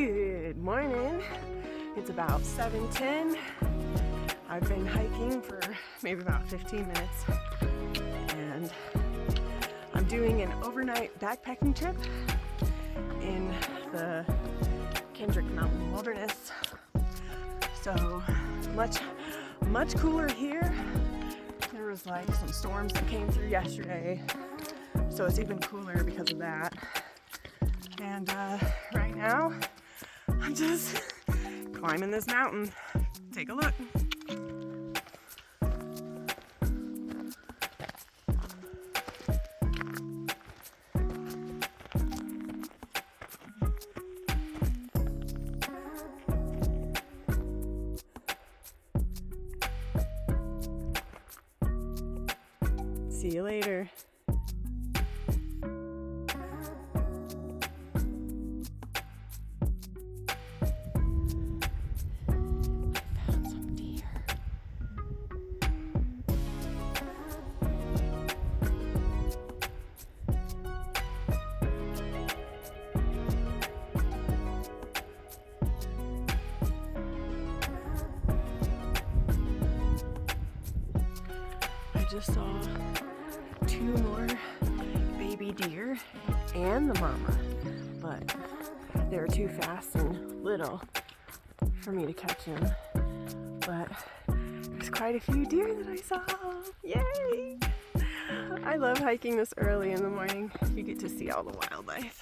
Good morning. It's about 7:10. I've been hiking for maybe about 15 minutes and I'm doing an overnight backpacking trip in the Kendrick Mountain Wilderness. So much cooler here. There was like some storms that came through yesterday, so it's even cooler because of that. And right now I'm just climbing this mountain. Take a look. See you later. I just saw 2 more baby deer and the mama, but they were too fast and little for me to catch them. But there's quite a few deer that I saw. Yay! I love hiking this early in the morning. You get to see all the wildlife.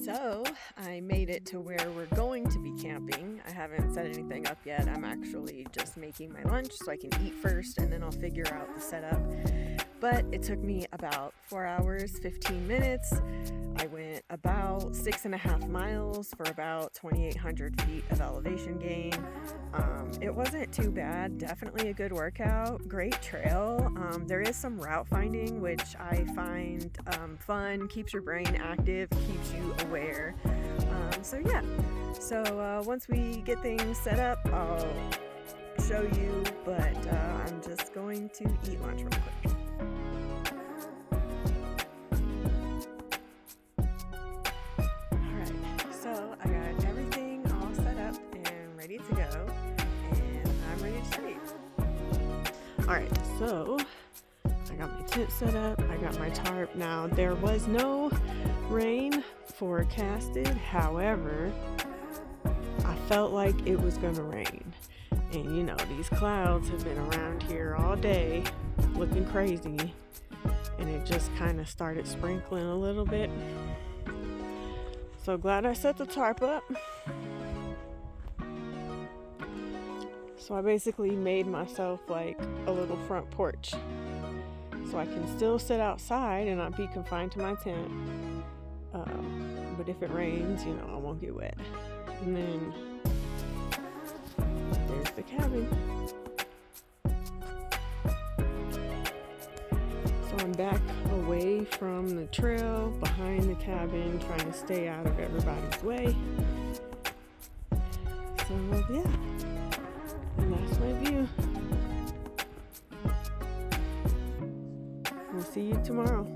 So I made it to where we're going to be camping. I haven't set anything up yet. I'm actually just making my lunch so I can eat first and then I'll figure out the setup. But it took me about 4 hours, 15 minutes. I went about 6.5 miles for about 2,800 feet of elevation gain. It wasn't too bad, definitely a good workout, great trail. There is some route finding, which I find fun, keeps your brain active, keeps you aware. So once we get things set up, I'll show you, but I'm just going to eat lunch real quick. Alright, so I got everything all set up and ready to go, and I'm ready to sleep. Alright, so I got my tent set up, I got my tarp. Now, there was no rain forecasted, however, I felt like it was gonna rain. And you know, these clouds have been around here all day looking crazy, and it just kind of started sprinkling a little bit. So glad I set the tarp up. So I basically made myself like a little front porch, so I can still sit outside and not be confined to my tent. But if it rains, you know, I won't get wet. And then there's the cabin. So I'm back away from the trail, behind the cabin, trying to stay out of everybody's way. So yeah, and that's my view. We'll see you tomorrow.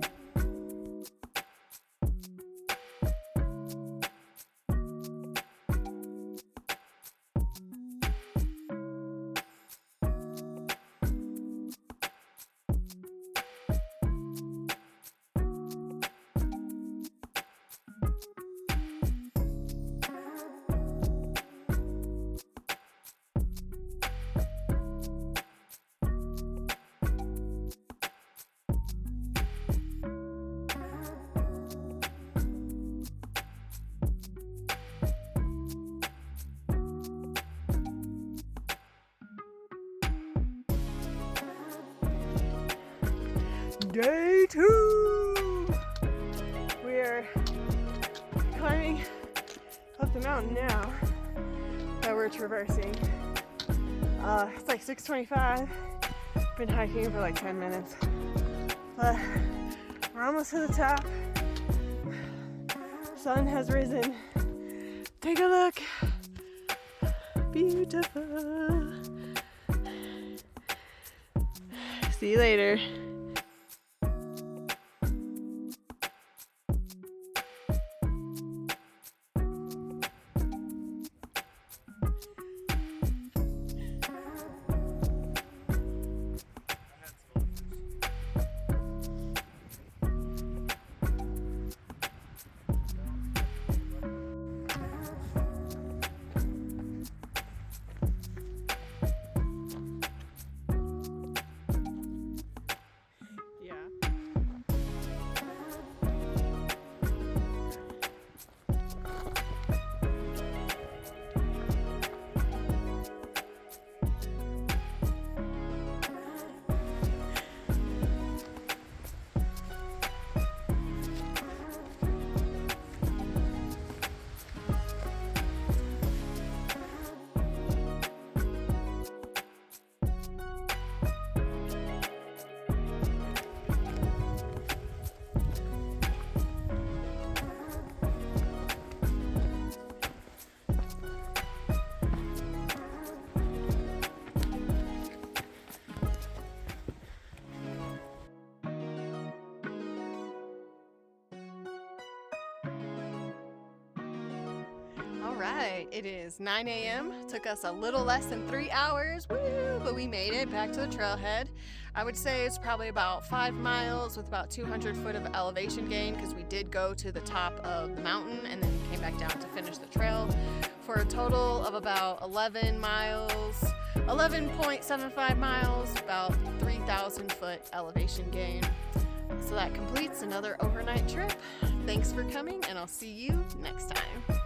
Day 2! We're climbing up the mountain now that we're traversing. It's like 6:25. Been hiking for like 10 minutes. But we're almost to the top. Sun has risen. Take a look. Beautiful. See you later. Alright, it is 9 a.m. Took us a little less than 3 hours, woo, but we made it back to the trailhead. I would say it's probably about 5 miles with about 200 foot of elevation gain, because we did go to the top of the mountain and then came back down to finish the trail, for a total of about 11 miles, 11.75 miles, about 3,000 foot elevation gain. So that completes another overnight trip. Thanks for coming, and I'll see you next time.